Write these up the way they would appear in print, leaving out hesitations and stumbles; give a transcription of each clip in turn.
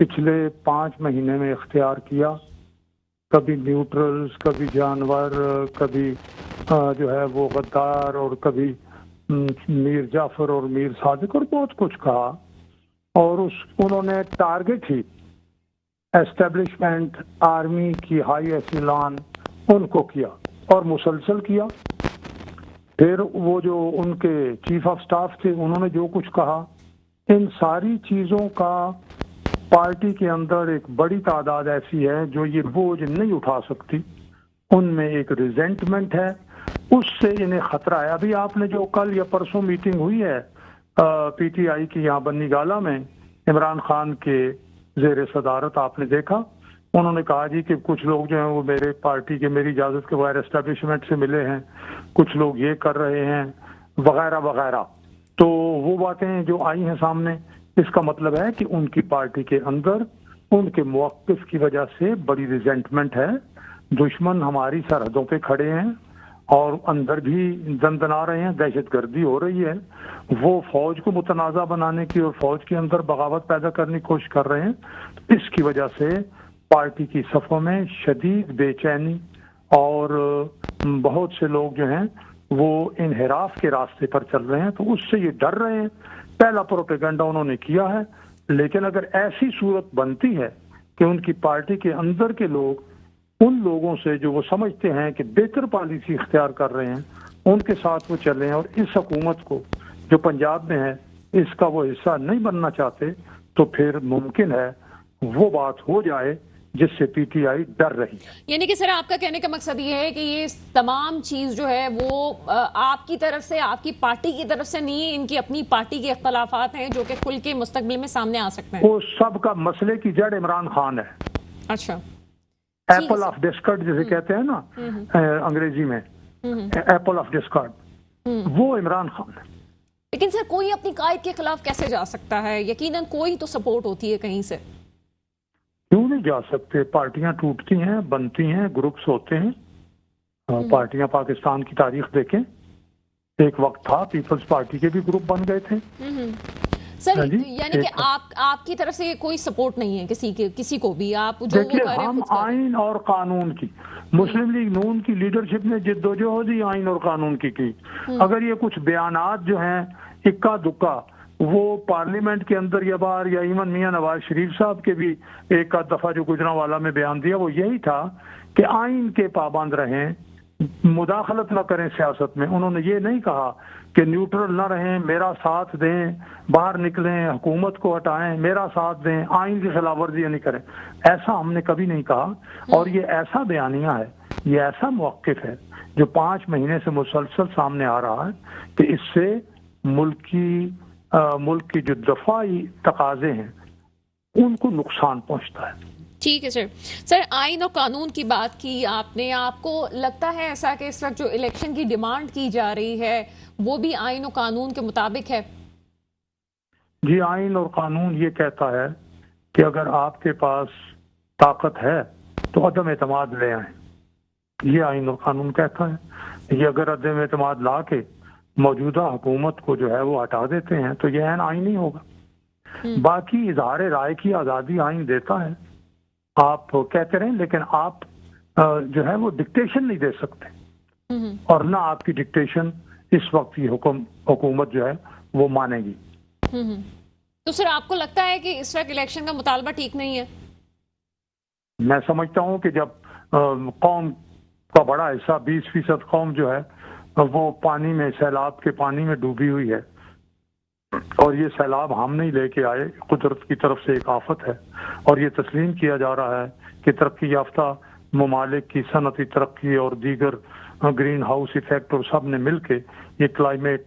پچھلے 5 مہینے میں اختیار کیا، کبھی نیوٹرلز، کبھی جانور، کبھی جو ہے وہ غدار، اور کبھی میر جعفر اور میر صادق، اور بہت کچھ کہا. اور انہوں نے ٹارگٹ ہی اسٹیبلشمنٹ آرمی کی ہائی ایسیلان ان کو کیا اور مسلسل کیا. پھر وہ جو ان کے چیف آف سٹاف تھے انہوں نے جو کچھ کہا، ان ساری چیزوں کا پارٹی کے اندر ایک بڑی تعداد ایسی ہے جو یہ بوجھ نہیں اٹھا سکتی. ان میں ایک ریزنٹمنٹ ہے، اس سے انہیں خطرہ ہے. ابھی آپ نے جو کل یا پرسوں میٹنگ ہوئی ہے پی ٹی آئی کی یہاں بنی گالہ میں، عمران خان کے زیر صدارت، آپ نے دیکھا انہوں نے کہا جی کہ کچھ لوگ جو ہیں وہ میرے پارٹی کے میری اجازت کے بغیر اسٹیبلشمنٹ سے ملے ہیں، کچھ لوگ یہ کر رہے ہیں وغیرہ وغیرہ. تو وہ باتیں جو آئی ہیں سامنے، اس کا مطلب ہے کہ ان کی پارٹی کے اندر ان کے موقف کی وجہ سے بڑی ریزنٹمنٹ ہے. دشمن ہماری سرحدوں پہ کھڑے ہیں اور اندر بھی دندنا رہے ہیں، دہشت گردی ہو رہی ہے، وہ فوج کو متنازع بنانے کی اور فوج کے اندر بغاوت پیدا کرنے کی کوشش کر رہے ہیں. اس کی وجہ سے پارٹی کی صفوں میں شدید بے چینی، اور بہت سے لوگ جو ہیں وہ انحراف کے راستے پر چل رہے ہیں. تو اس سے یہ ڈر رہے ہیں. پہلا پروپیگنڈا انہوں نے کیا ہے، لیکن اگر ایسی صورت بنتی ہے کہ ان کی پارٹی کے اندر کے لوگ ان لوگوں سے جو وہ سمجھتے ہیں کہ بہتر پالیسی اختیار کر رہے ہیں ان کے ساتھ وہ چلیں اور اس حکومت کو جو پنجاب میں ہے اس کا وہ حصہ نہیں بننا چاہتے، تو پھر ممکن ہے وہ بات ہو جائے جس سے پی ٹی آئی ڈر رہی ہے. یعنی کہ سر آپ کا کہنے کا مقصد یہ ہے کہ یہ تمام چیز جو ہے وہ آپ کی طرف سے، آپ کی پارٹی کی طرف سے نہیں ہے، ان کی اپنی پارٹی کے اختلافات ہیں جو کہ کھل کے مستقبل میں سامنے آ سکتے ہیں. وہ سب کا مسئلے کی جڑ عمران خان ہے. اچھا، ایپل آف ڈسکارڈ جسے کہتے ہیں نا انگریزی میں، ایپل آف ڈسکارڈ وہ عمران خان ہے. لیکن سر کوئی اپنی قائد کے خلاف کیسے جا سکتا ہے؟ یقیناً کوئی تو سپورٹ ہوتی ہے کہیں سے. کیوں نہیں جا سکتے؟ پارٹیاں ٹوٹتی ہیں، بنتی ہیں، گروپس ہوتے ہیں. پارٹیاں پاکستان کی تاریخ دیکھیں، ایک وقت تھا پیپلز پارٹی کے بھی گروپ بن گئے تھے. سر یعنی کہ آپ کی طرف سے کوئی سپورٹ نہیں ہے کسی کو بھی؟ آپ جو دیکھیے، ہم آئین اور قانون کی، مسلم لیگ نون کی لیڈرشپ نے جدوجہد ہی آئین اور قانون کی. اگر یہ کچھ بیانات جو ہیں اکا دکا، وہ پارلیمنٹ کے اندر یا باہر، یا ایون میاں نواز شریف صاحب کے بھی ایک آدھ دفعہ جو گجرانوالہ میں بیان دیا وہ یہی تھا کہ آئین کے پابند رہیں، مداخلت نہ کریں سیاست میں. انہوں نے یہ نہیں کہا کہ نیوٹرل نہ رہیں، میرا ساتھ دیں، باہر نکلیں، حکومت کو ہٹائیں، میرا ساتھ دیں، آئین کی خلاف ورزی نہیں کریں. ایسا ہم نے کبھی نہیں کہا. اور یہ ایسا بیانیہ ہے، یہ ایسا موقف ہے جو 5 مہینے سے مسلسل سامنے آ رہا ہے کہ اس سے ملک کی جو دفاعی تقاضے ہیں ان کو نقصان پہنچتا ہے. ٹھیک ہے سر آئین اور قانون کی بات کی آپ نے. آپ کو لگتا ہے ایسا کہ اس وقت جو الیکشن کی ڈیمانڈ کی جا رہی ہے وہ بھی آئین و قانون کے مطابق ہے؟ جی، آئین اور قانون یہ کہتا ہے کہ اگر آپ کے پاس طاقت ہے تو عدم اعتماد لے آئیں. یہ آئین اور قانون کہتا ہے. یہ اگر عدم اعتماد لا کے موجودہ حکومت کو جو ہے وہ ہٹا دیتے ہیں تو یہ عین آئین ہی ہوگا. باقی اظہار رائے کی آزادی آئین دیتا ہے، آپ کہتے رہیں، لیکن آپ جو ہے وہ ڈکٹیشن نہیں دے سکتے، اور نہ آپ کی ڈکٹیشن اس وقت کی حکومت جو ہے وہ مانے گی. تو سر آپ کو لگتا ہے کہ اس وقت الیکشن کا مطالبہ ٹھیک نہیں ہے؟ میں سمجھتا ہوں کہ جب قوم کا بڑا حصہ 20% قوم جو ہے وہ پانی میں، سیلاب کے پانی میں ڈوبی ہوئی ہے، اور یہ سیلاب ہم نہیں لے کے آئے، قدرت کی طرف سے ایک آفت ہے، اور یہ تسلیم کیا جا رہا ہے کہ ترقی یافتہ ممالک کی صنعتی ترقی اور دیگر گرین ہاؤس ایفیکٹ اور سب نے مل کے یہ کلائمیٹ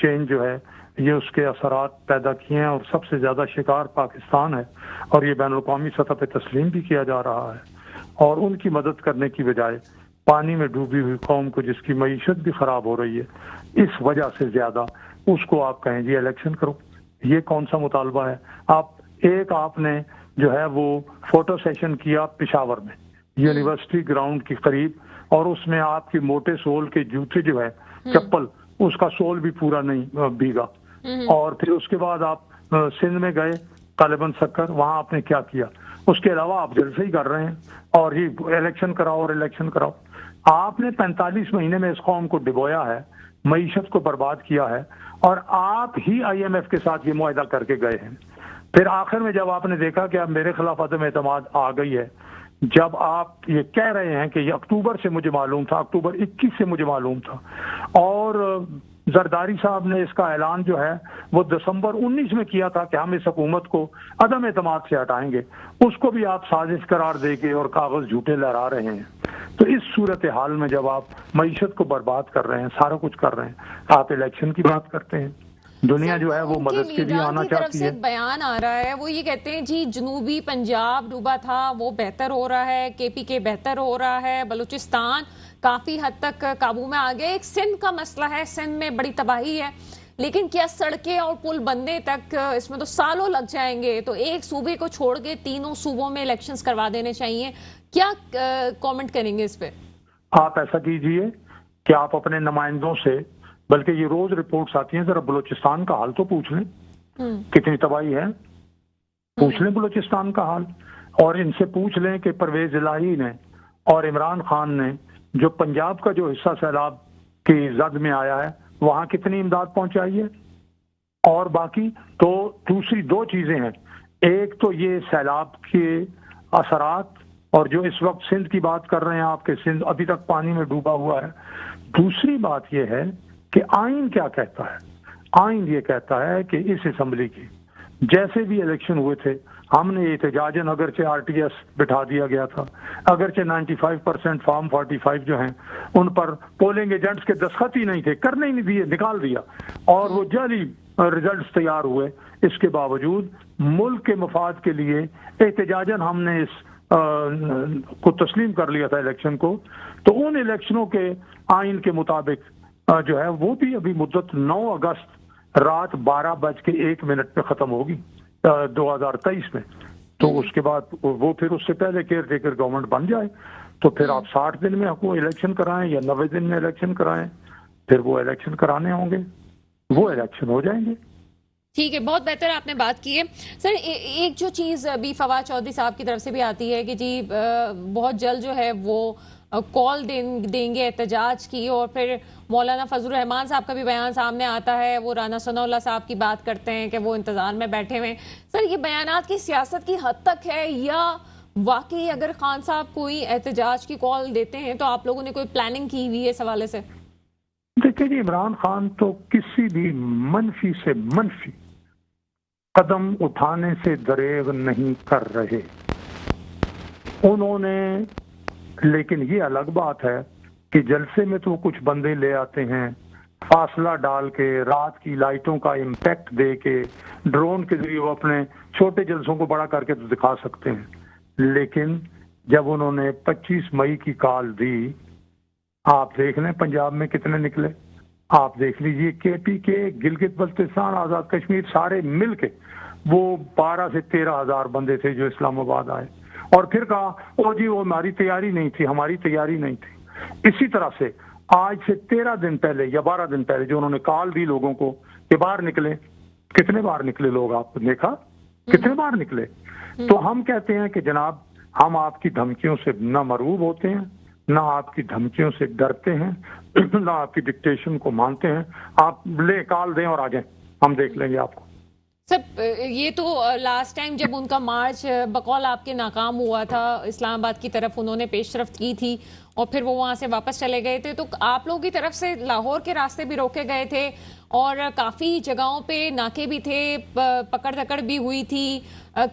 چینج جو ہے یہ اس کے اثرات پیدا کیے ہیں، اور سب سے زیادہ شکار پاکستان ہے، اور یہ بین الاقوامی سطح پہ تسلیم بھی کیا جا رہا ہے. اور ان کی مدد کرنے کی بجائے پانی میں ڈوبی ہوئی قوم کو، جس کی معیشت بھی خراب ہو رہی ہے، اس وجہ سے زیادہ اس کو آپ کہیں جی الیکشن کرو. یہ کون سا مطالبہ ہے؟ آپ نے جو ہے وہ فوٹو سیشن کیا پشاور میں یونیورسٹی گراؤنڈ کے قریب، اور اس میں آپ کی موٹے سول کے جوتے جو ہے، چپل، اس کا سول بھی پورا نہیں بھیگا. اور پھر اس کے بعد آپ سندھ میں گئے غالباً سکر، وہاں آپ نے کیا کیا؟ اس کے علاوہ آپ جلسے ہی کر رہے ہیں اور یہ الیکشن کراؤ اور الیکشن کراؤ. آپ نے 45 مہینے میں اس قوم کو ڈبویا ہے، معیشت کو برباد کیا ہے، اور آپ ہی IMF کے ساتھ یہ معاہدہ کر کے گئے ہیں. پھر آخر میں جب آپ نے دیکھا کہ اب میرے خلاف عدم اعتماد آ گئی ہے، جب آپ یہ کہہ رہے ہیں کہ یہ اکتوبر سے مجھے معلوم تھا، اکتوبر 21 سے مجھے معلوم تھا، اور زرداری صاحب نے اس کا اعلان جو ہے وہ دسمبر 19 میں کیا تھا کہ ہم اس حکومت کو عدم اعتماد سے ہٹائیں گے، اس کو بھی آپ سازش قرار دے کے اور کاغذ جھوٹے لہرا رہے ہیں. تو اس صورتحال میں جب آپ معیشت کو برباد کر رہے ہیں، سارا کچھ کر رہے ہیں، آپ الیکشن کی بات کرتے ہیں. دنیا جو ہے وہ مدد کے لیے آنا چاہتی ہے. ایک بیان آ رہا ہے، وہ یہ کہتے ہیں جی جنوبی پنجاب ڈوبا تھا وہ بہتر ہو رہا ہے، KPK بہتر ہو رہا ہے، بلوچستان کافی حد تک قابو میں آ گیا. ایک سندھ کا مسئلہ ہے، سندھ میں بڑی تباہی ہے، لیکن کیا سڑکیں اور پل بننے تک اس میں تو سالوں لگ جائیں گے، تو ایک صوبے کو چھوڑ کے تینوں صوبوں میں الیکشنز کروا دینے چاہیے. کیا کامنٹ کریں گے اس پہ؟ آپ ایسا کیجئے کہ آپ اپنے نمائندوں سے، بلکہ یہ روز رپورٹس آتی ہیں، ذرا بلوچستان کا حال تو پوچھ لیں، کتنی تباہی ہے، پوچھ لیں بلوچستان کا حال. اور ان سے پوچھ لیں کہ پرویز الہی نے اور عمران خان نے جو پنجاب کا جو حصہ سیلاب کی زد میں آیا ہے وہاں کتنی امداد پہنچائی ہے. اور باقی تو دوسری دو چیزیں ہیں، ایک تو یہ سیلاب کے اثرات، اور جو اس وقت سندھ کی بات کر رہے ہیں آپ کے سندھ ابھی تک پانی میں ڈوبا ہوا ہے. دوسری بات یہ ہے کہ آئین کیا کہتا ہے. آئین یہ کہتا ہے کہ اس اسمبلی کی جیسے بھی الیکشن ہوئے تھے ہم نے احتجاجاً، اگرچہ RTS بٹھا دیا گیا تھا، اگرچہ 95% فارم 45 جو ہیں ان پر پولنگ ایجنٹس کے دستخط ہی نہیں تھے، کرنے ہی نہیں دیے، نکال دیا، اور وہ جعلی ریزلٹس تیار ہوئے. اس کے باوجود ملک کے مفاد کے لیے احتجاجاً ہم نے اس کو تسلیم کر لیا تھا الیکشن کو. تو ان الیکشنوں کے آئین کے مطابق جو ہے وہ بھی ابھی مدت 9 اگست رات 12:01 پہ ختم ہوگی 2023 میں. تو اس کے بعد وہ پھر اس سے پہلے کیئر ٹیکر گورنمنٹ بن جائے تو پھر آپ 60 دن میں کو الیکشن کرائیں یا 90 دن میں الیکشن کرائیں، پھر وہ الیکشن کرانے ہوں گے، وہ الیکشن ہو جائیں گے. ٹھیک ہے، بہت بہتر آپ نے بات کی ہے. سر ایک جو چیز ابھی فواد چودھری صاحب کی طرف سے بھی آتی ہے کہ جی بہت جلد جو ہے وہ کال دیں گے احتجاج کی، اور پھر مولانا فضل الرحمان صاحب کا بھی بیان سامنے آتا ہے، وہ رانا ثناء اللہ صاحب کی بات کرتے ہیں کہ وہ انتظار میں بیٹھے ہوئے ہیں. سر یہ بیانات کی سیاست کی حد تک ہے، یا واقعی اگر خان صاحب کوئی احتجاج کی کال دیتے ہیں تو آپ لوگوں نے کوئی پلاننگ کی ہوئی ہے اس حوالے سے؟ دیکھیں جی، عمران خان تو کسی بھی منفی سے منفی قدم اٹھانے سے دریغ نہیں کر رہے. انہوں نے، لیکن یہ الگ بات ہے کہ جلسے میں تو کچھ بندے لے آتے ہیں، فاصلہ ڈال کے، رات کی لائٹوں کا امپیکٹ دے کے، ڈرون کے ذریعے وہ اپنے چھوٹے جلسوں کو بڑا کر کے تو دکھا سکتے ہیں. لیکن جب انہوں نے 25 مئی کی کال دی، آپ دیکھ لیں پنجاب میں کتنے نکلے، آپ دیکھ لیجئے KPK، گلگت بلتستان، آزاد کشمیر، سارے مل کے وہ 12 سے 13 ہزار بندے تھے جو اسلام آباد آئے. اور پھر کہا او جی وہ ہماری تیاری نہیں تھی، ہماری تیاری نہیں تھی. اسی طرح سے آج سے 13 دن پہلے یا 12 دن پہلے جو انہوں نے کال دی لوگوں کو کہ باہر نکلے، کتنے بار نکلے لوگ؟ آپ نے دیکھا کتنے بار نکلے. تو ہم کہتے ہیں کہ جناب ہم آپ کی دھمکیوں سے نہ مرعوب ہوتے ہیں، نہ آپ کی دھمکیوں سے ڈرتے ہیں، نہ آپ کی ڈکٹیشن کو مانتے ہیں. آپ لے کال دیں اور آ جائیں، ہم دیکھ لیں گے آپ کو. سب یہ تو لاسٹ ٹائم جب ان کا مارچ بقول آپ کے ناکام ہوا تھا اسلام آباد کی طرف، انہوں نے پیش رفت کی تھی اور پھر وہ وہاں سے واپس چلے گئے تھے، تو آپ لوگوں کی طرف سے لاہور کے راستے بھی روکے گئے تھے اور کافی جگہوں پہ ناکے بھی تھے، پکڑ دھکڑ بھی ہوئی تھی،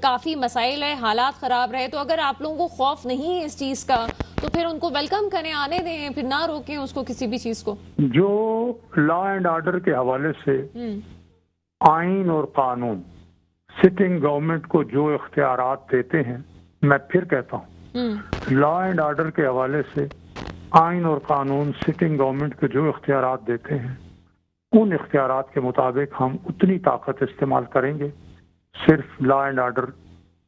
کافی مسائل ہے، حالات خراب رہے. تو اگر آپ لوگوں کو خوف نہیں ہے اس چیز کا تو پھر ان کو ویلکم کریں، آنے دیں، پھر نہ روکیں اس کو کسی بھی چیز کو. جو لا اینڈ آرڈر کے حوالے سے آئین اور قانون سٹنگ گورنمنٹ کو جو اختیارات دیتے ہیں، میں پھر کہتا ہوں لا اینڈ آرڈر کے حوالے سے آئین اور قانون سٹنگ گورنمنٹ کو جو اختیارات دیتے ہیں ان اختیارات کے مطابق ہم اتنی طاقت استعمال کریں گے، صرف لا اینڈ آرڈر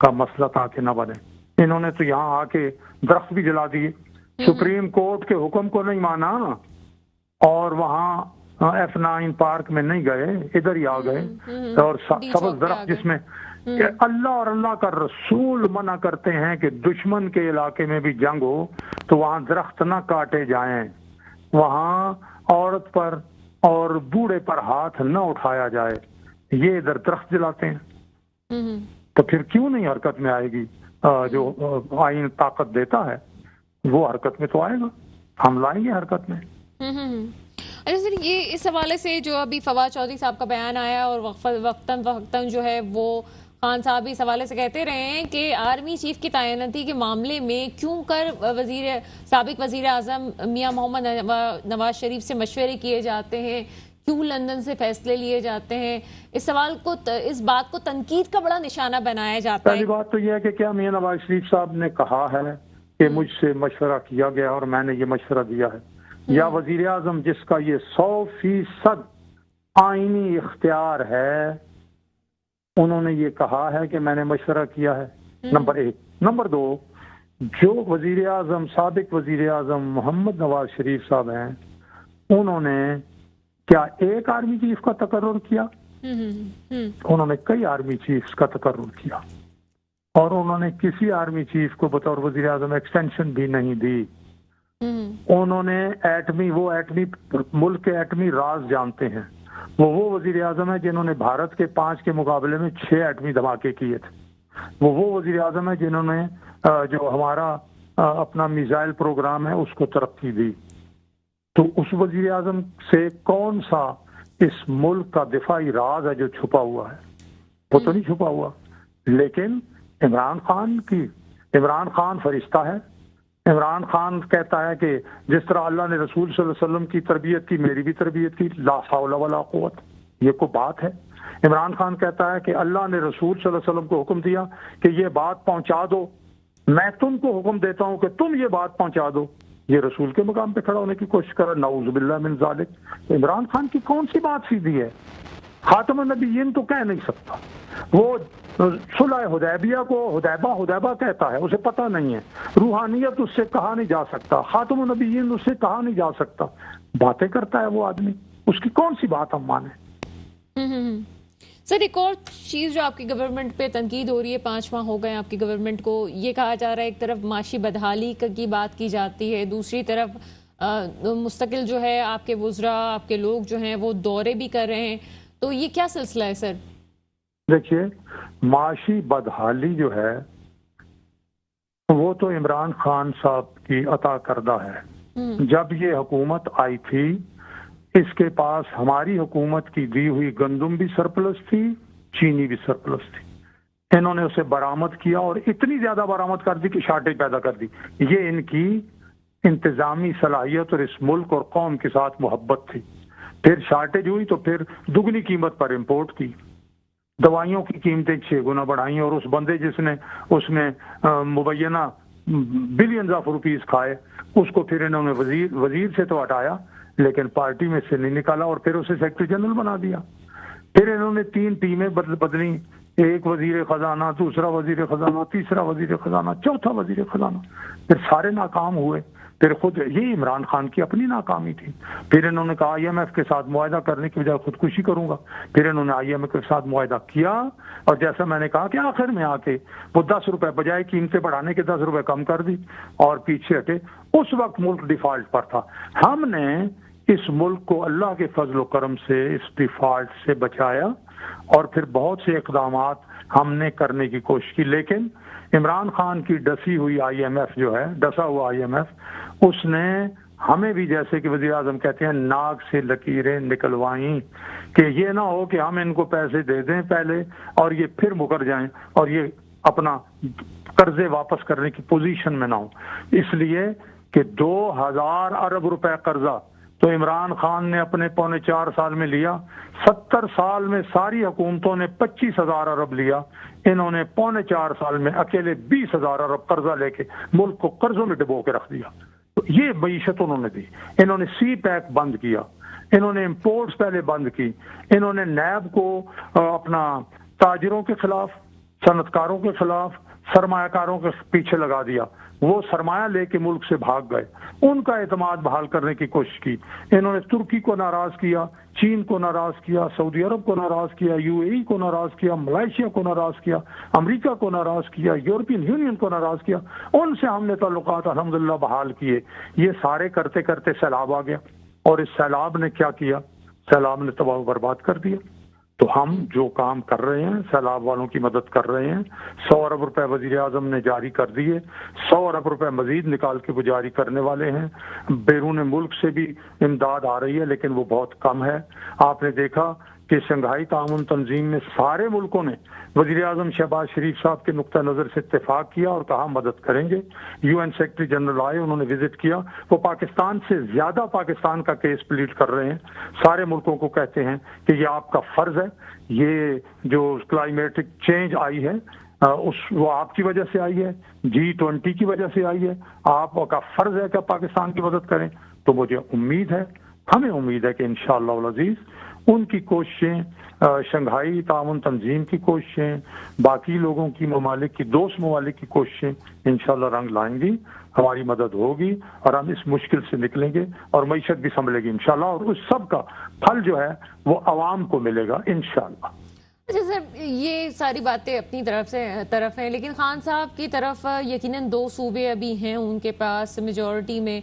کا مسئلہ تاکہ نہ بنے. انہوں نے تو یہاں آ کے درخت بھی جلا دیے، سپریم کورٹ کے حکم کو نہیں مانا، اور وہاں F9 پارک میں نہیں گئے، ادھر ہی آ گئے، اور سبز درخت کہ اللہ اور اللہ کا رسول منع کرتے ہیں کہ دشمن کے علاقے میں بھی جنگ ہو تو وہاں درخت نہ کاٹے جائیں، وہاں عورت پر اور بوڑھے پر ہاتھ نہ اٹھایا جائے، یہ ادھر درخت جلاتے ہیں، تو پھر کیوں نہیں حرکت میں آئے گی؟ جو آئین طاقت دیتا ہے وہ حرکت میں تو آئے گا، ہم لائیں گے حرکت میں۔ اچھا سر، یہ اس حوالے سے جو ابھی فواد چودھری صاحب کا بیان آیا اور وقتاً فوقتاً جو ہے وہ خان صاحب اس حوالے سے کہتے رہے ہیں کہ آرمی چیف کی تعیناتی کے معاملے میں کیوں کر سابق وزیر اعظم میاں محمد نواز شریف سے مشورے کیے جاتے ہیں، کیوں لندن سے فیصلے لیے جاتے ہیں، اس بات کو تنقید کا بڑا نشانہ بنایا جاتا ہے۔ پہلی بات تو یہ ہے کہ کیا میاں نواز شریف صاحب نے کہا ہے کہ مجھ سے مشورہ کیا گیا اور میں نے یہ مشورہ دیا ہے، یا وزیر اعظم جس کا یہ 100% آئینی اختیار ہے انہوں نے یہ کہا ہے کہ میں نے مشورہ کیا ہے؟ نمبر 1۔ نمبر 2، جو وزیر اعظم سابق وزیر اعظم محمد نواز شریف صاحب ہیں انہوں نے کیا ایک آرمی چیف کا تقرر کیا؟ انہوں نے کئی آرمی چیفز کا تقرر کیا اور انہوں نے کسی آرمی چیف کو بطور وزیر اعظم ایکسٹینشن بھی نہیں دی۔ انہوں نے ملک کے ایٹمی راز جانتے ہیں، وہ وزیر اعظم ہے جنہوں نے بھارت کے 5 کے مقابلے میں 6 ایٹمی دھماکے کیے تھے، وہ وزیر اعظم ہے جنہوں نے جو ہمارا اپنا میزائل پروگرام ہے اس کو ترقی دی۔ تو اس وزیر اعظم سے کون سا اس ملک کا دفاعی راز ہے جو چھپا ہوا ہے؟ وہ تو نہیں چھپا ہوا۔ لیکن عمران خان فرشتہ ہے، عمران خان کہتا ہے کہ جس طرح اللہ نے رسول صلی اللہ علیہ وسلم کی تربیت کی میری بھی تربیت کی، لا حول ولا قوت، یہ کوئی بات ہے؟ عمران خان کہتا ہے کہ اللہ نے رسول صلی اللہ علیہ وسلم کو حکم دیا کہ یہ بات پہنچا دو، میں تم کو حکم دیتا ہوں کہ تم یہ بات پہنچا دو، یہ رسول کے مقام پہ کھڑا ہونے کی کوشش کر رہا، نعوذ باللہ من ذالک۔ عمران خان کی کون سی بات سیدھی ہے؟ خاتم النبیین تو کہہ نہیں سکتا، وہ صلح حدیبیہ کو حدیبہ کہتا ہے، اسے پتہ نہیں ہے، روحانیت اس سے کہا نہیں جا سکتا، خاتم النبیین اس سے کہا نہیں جا سکتا، باتیں کرتا ہے وہ آدمی، اس کی کون سی بات ہم مانیں؟ سر، ایک اور چیز جو آپ کی گورنمنٹ پہ تنقید ہو رہی ہے، 5 ماہ ہو گئے آپ کی گورنمنٹ کو، یہ کہا جا رہا ہے ایک طرف معاشی بدحالی کی بات کی جاتی ہے، دوسری طرف مستقل جو ہے آپ کے وزراء، آپ کے لوگ جو ہیں وہ دورے بھی کر رہے ہیں، تو یہ کیا سلسلہ ہے سر؟ دیکھیے، معاشی بدحالی جو ہے وہ تو عمران خان صاحب کی عطا کردہ ہے۔ جب یہ حکومت آئی تھی اس کے پاس ہماری حکومت کی دی ہوئی گندم بھی سرپلس تھی، چینی بھی سرپلس تھی، انہوں نے اسے برآمد کیا اور اتنی زیادہ برآمد کر دی کہ شارٹیج پیدا کر دی۔ یہ ان کی انتظامی صلاحیت اور اس ملک اور قوم کے ساتھ محبت تھی۔ پھر شارٹیج ہوئی تو پھر دگنی قیمت پر امپورٹ کی، دوائیوں کی قیمتیں 6 گنا بڑھائیں، اور اس بندے جس نے اس میں مبینہ بلینز آف روپیز کھائے اس کو پھر انہوں نے وزیر سے تو ہٹایا لیکن پارٹی میں سے نہیں نکالا اور پھر اسے سیکرٹری جنرل بنا دیا۔ پھر انہوں نے 3 ٹیمیں بدلی، ایک وزیر خزانہ، دوسرا وزیر خزانہ، تیسرا وزیر خزانہ، چوتھا وزیر خزانہ، پھر سارے ناکام ہوئے۔ پھر خود یہ عمران خان کی اپنی ناکامی تھی۔ پھر انہوں نے کہا IMF کے ساتھ معاہدہ کرنے کی بجائے خودکشی کروں گا، پھر انہوں نے IMF کے ساتھ معاہدہ کیا اور جیسا میں نے کہا کہ آخر میں آ کے وہ 10 روپے بجائے قیمتیں بڑھانے کے 10 روپے کم کر دی اور پیچھے ہٹے۔ اس وقت ملک ڈیفالٹ پر تھا، ہم نے اس ملک کو اللہ کے فضل و کرم سے اس ڈیفالٹ سے بچایا اور پھر بہت سے اقدامات ہم نے کرنے کی کوشش کی، لیکن عمران خان کی ڈسی ہوئی IMF جو ہے، ڈسا ہوا IMF، اس نے ہمیں بھی جیسے کہ وزیر اعظم کہتے ہیں ناک سے لکیریں نکلوائیں کہ یہ نہ ہو کہ ہم ان کو پیسے دے دیں پہلے اور یہ پھر مکر جائیں اور یہ اپنا قرضے واپس کرنے کی پوزیشن میں نہ ہو۔ اس لیے کہ 2000 ارب روپے قرضہ تو عمران خان نے اپنے 4.25 سال میں لیا، 70 سال میں ساری حکومتوں نے 25,000 ارب لیا، انہوں نے 4.25 سال میں اکیلے 20,000 ارب قرضہ لے کے ملک کو قرضوں میں ڈبو کے رکھ دیا۔ تو یہ معیشت انہوں نے دی، انہوں نے سی پیک بند کیا، انہوں نے امپورٹس پہلے بند کی، انہوں نے نیب کو اپنا تاجروں کے خلاف، صنعت کاروں کے خلاف، سرمایہ کاروں کے پیچھے لگا دیا، وہ سرمایہ لے کے ملک سے بھاگ گئے، ان کا اعتماد بحال کرنے کی کوشش کی۔ انہوں نے ترکی کو ناراض کیا، چین کو ناراض کیا، سعودی عرب کو ناراض کیا، یو اے ای کو ناراض کیا، ملائیشیا کو ناراض کیا، امریکہ کو ناراض کیا، یورپین یونین کو ناراض کیا، ان سے ہم نے تعلقات الحمدللہ بحال کیے۔ یہ سارے کرتے کرتے سیلاب آ گیا، اور اس سیلاب نے کیا کیا؟ سیلاب نے تباہ و برباد کر دیا۔ تو ہم جو کام کر رہے ہیں، سیلاب والوں کی مدد کر رہے ہیں، 100 ارب روپے وزیر اعظم نے جاری کر دیے، 100 ارب روپے مزید نکال کے وہ جاری کرنے والے ہیں۔ بیرون ملک سے بھی امداد آ رہی ہے، لیکن وہ بہت کم ہے۔ آپ نے دیکھا کہ شنگھائی تعاون تنظیم میں سارے ملکوں نے وزیر اعظم شہباز شریف صاحب کے نقطہ نظر سے اتفاق کیا اور کہا مدد کریں گے۔ یو این سیکرٹری جنرل آئے، انہوں نے وزٹ کیا، وہ پاکستان سے زیادہ پاکستان کا کیس پلیٹ کر رہے ہیں۔ سارے ملکوں کو کہتے ہیں کہ یہ آپ کا فرض ہے، یہ جو کلائمیٹک چینج آئی ہے وہ آپ کی وجہ سے آئی ہے، G20 کی وجہ سے آئی ہے، آپ کا فرض ہے کہ پاکستان کی مدد کریں۔ تو مجھے امید ہے، ہمیں امید ہے کہ انشاءاللہ العزیز ان کی کوششیں، شنگھائی تعاون تنظیم کی کوششیں، باقی لوگوں کی، ممالک کی، دوست ممالک کی کوششیں انشاءاللہ رنگ لائیں گی، ہماری مدد ہوگی اور ہم اس مشکل سے نکلیں گے، اور معیشت بھی سنبھلے گی انشاءاللہ، اور اس سب کا پھل جو ہے وہ عوام کو ملے گا انشاءاللہ۔ اچھا سر، یہ ساری باتیں اپنی طرف ہیں، لیکن خان صاحب کی طرف یقیناً 2 صوبے ابھی ہیں ان کے پاس میجورٹی میں۔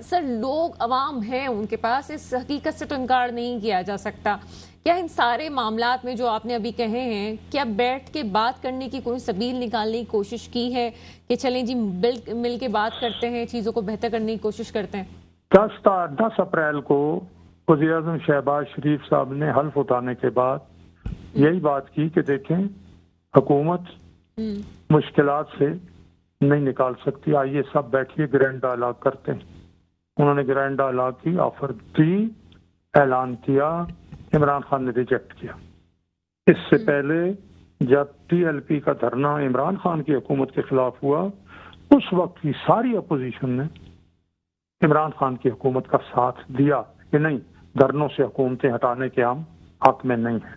سر، لوگ، عوام ہیں ان کے پاس، اس حقیقت سے تو انکار نہیں کیا جا سکتا۔ کیا ان سارے معاملات میں جو آپ نے ابھی کہے ہیں، کیا بیٹھ کے بات کرنے کی کوئی سبیل نکالنے کی کوشش کی ہے کہ چلیں جی مل کے بات کرتے ہیں، چیزوں کو بہتر کرنے کی کوشش کرتے ہیں؟ 10 اپریل کو وزیر اعظم شہباز شریف صاحب نے حلف اٹھانے کے بعد یہی بات کی کہ دیکھیں حکومت مشکلات سے نہیں نکال سکتی، آئیے سب بیٹھیے گرینڈ ڈائلاگ کرتے ہیں۔ انہوں نے گرینڈ ڈائلاگ کی آفر دی، اعلان کیا، عمران خان نے ریجیکٹ کیا۔ اس سے پہلے جب TLP کا دھرنا عمران خان کی حکومت کے خلاف ہوا، اس وقت کی ساری اپوزیشن نے عمران خان کی حکومت کا ساتھ دیا کہ نہیں، دھرنوں سے حکومتیں ہٹانے کے ہم حق میں نہیں ہیں۔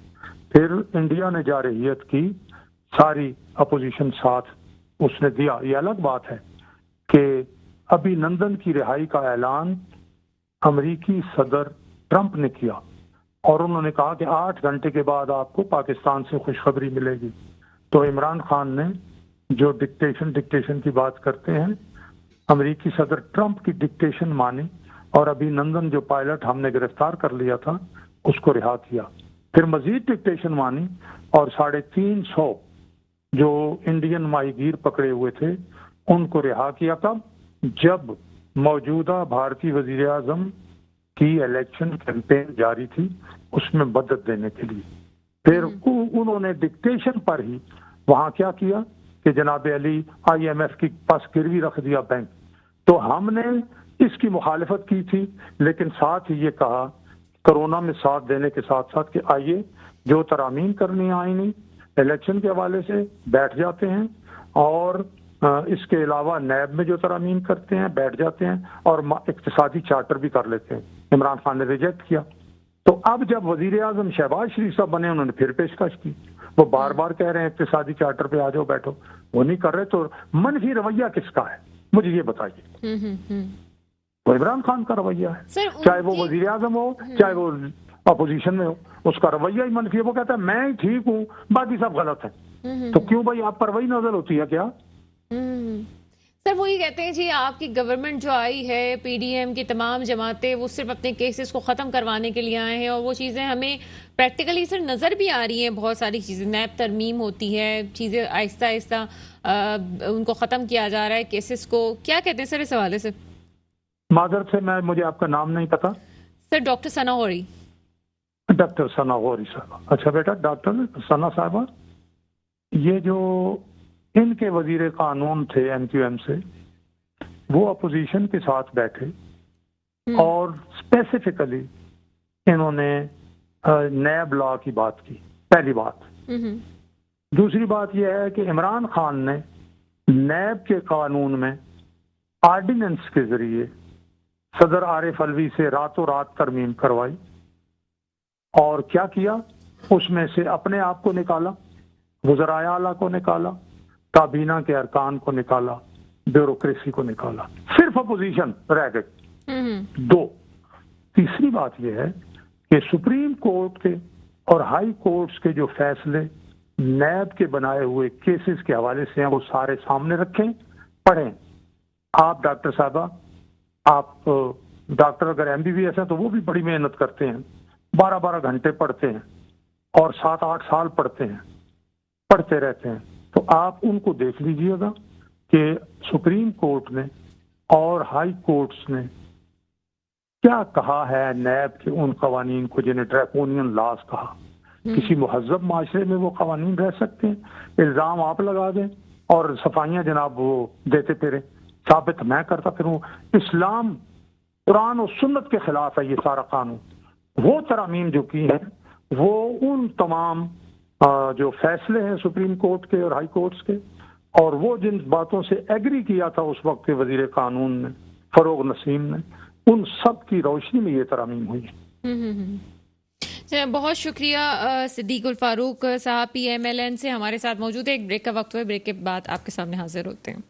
پھر انڈیا نے جارحیت کی، ساری اپوزیشن ساتھ اس نے دیا۔ یہ الگ بات ہے کہ ابھی نندن کی رہائی کا اعلان امریکی صدر ٹرمپ نے کیا، اور انہوں نے کہا کہ 8 گھنٹے کے بعد آپ کو پاکستان سے خوشخبری ملے گی۔ تو عمران خان نے جو ڈکٹیشن کی بات کرتے ہیں، امریکی صدر ٹرمپ کی ڈکٹیشن مانی، اور ابھی نندن جو پائلٹ ہم نے گرفتار کر لیا تھا اس کو رہا کیا۔ پھر مزید ڈکٹیشن مانی، اور 350 جو انڈین ماہی گیر پکڑے ہوئے تھے ان کو رہا کیا۔ کب؟ جب موجودہ بھارتی وزیر اعظم کی الیکشن کیمپین جاری تھی، اس میں مدد دینے کے لیے۔ پھر انہوں نے ڈکٹیشن پر ہی وہاں کیا کیا کہ جناب علی IMF کی پاس گروی رکھ دیا بینک۔ تو ہم نے اس کی مخالفت کی تھی، لیکن ساتھ ہی یہ کہا کرونا میں ساتھ دینے کے ساتھ ساتھ کہ آئیے جو ترامیم کرنی آئینی الیکشن کے حوالے سے بیٹھ جاتے ہیں، اور اس کے علاوہ نیب میں جو ترامیم کرتے ہیں بیٹھ جاتے ہیں، اور اقتصادی چارٹر بھی کر لیتے ہیں۔ عمران خان نے ریجیکٹ کیا۔ تو اب جب وزیر اعظم شہباز شریف صاحب بنے، انہوں نے پھر پیشکش کی۔ وہ بار بار کہہ رہے ہیں اقتصادی چارٹر پہ آ جاؤ بیٹھو، وہ نہیں کر رہے۔ تو منفی رویہ کس کا ہے مجھے یہ بتائیے؟ وہ عمران خان کا رویہ ہے، چاہے وہ وزیر اعظم ہو چاہے وہ اپوزیشن میں ہو، اس کا رویہ ہی منفی ہے۔ وہ کہتا ہے میں ہی ٹھیک ہوں، باقی سب غلط ہیں۔ تو کیوں بھائی آپ پر وہی نظر ہوتی ہے کیا؟ سر، وہی کہتے ہیں جی آپ کی گورنمنٹ جو آئی ہے، PDM کی تمام جماعتیں، وہ صرف اپنے کیسز کو ختم کروانے کے لیے آئے ہیں، اور وہ چیزیں ہمیں پریکٹیکلی سر نظر بھی آ رہی ہیں۔ بہت ساری چیزیں، نیب ترمیم ہوتی ہے، چیزیں آہستہ آہستہ ان کو ختم کیا جا رہا ہے کیسز کو۔ کیا کہتے ہیں سر اس حوالے سے؟ معذرت سے مجھے آپ کا نام نہیں پتا۔ سر، ڈاکٹر ثنا غوری۔ ڈاکٹر ثنا غوری صاحبہ، اچھا بیٹا ڈاکٹر ثنا صاحبہ، یہ جو ان کے وزیر قانون تھے MQM سے، وہ اپوزیشن کے ساتھ بیٹھے اور اسپیسیفکلی انہوں نے نیب لا کی بات کی، پہلی بات۔ دوسری بات یہ ہے کہ عمران خان نے نیب کے قانون میں آرڈیننس کے ذریعے صدر عارف الوی سے راتوں رات ترمیم کروائی، اور کیا کیا؟ اس میں سے اپنے آپ کو نکالا، وزرائے اعلیٰ کو نکالا، کابینہ کے ارکان کو نکالا، بیوروکریسی کو نکالا، صرف اپوزیشن رہ گئی۔ دو، تیسری بات یہ ہے کہ سپریم کورٹ کے اور ہائی کورٹس کے جو فیصلے نیب کے بنائے ہوئے کیسز کے حوالے سے ہیں وہ سارے سامنے رکھیں، پڑھیں۔ آپ ڈاکٹر صاحبہ، آپ ڈاکٹر اگر ایم بی بی ایس ہیں تو وہ بھی بڑی محنت کرتے ہیں، 12 گھنٹے پڑھتے ہیں اور 7-8 سال پڑھتے ہیں، پڑھتے رہتے ہیں، تو آپ ان کو دیکھ لیجئے گا کہ سپریم کورٹ نے اور ہائی کورٹس نے کیا کہا ہے نیب کے ان قوانین کو جنہیں ڈریکونین لاز کہا۔ کسی مہذب معاشرے میں وہ قوانین رہ سکتے ہیں؟ الزام آپ لگا دیں اور صفائیاں جناب وہ دیتے پھریں، ثابت میں کرتا پھروں۔ اسلام، قرآن و سنت کے خلاف ہے یہ سارا قانون۔ وہ ترامیم جو کی ہیں وہ ان تمام جو فیصلے ہیں سپریم کورٹ کے اور ہائی کورٹس کے، اور وہ جن باتوں سے ایگری کیا تھا اس وقت کے وزیر قانون نے، فروغ نسیم نے، ان سب کی روشنی میں یہ ترامیم ہوئی ہے۔ بہت شکریہ صدیق الفاروق صاحب، PMLN سے ہمارے ساتھ موجود ہے۔ ایک بریک کا وقت ہوا ہے، بریک کے بعد آپ کے سامنے حاضر ہوتے ہیں۔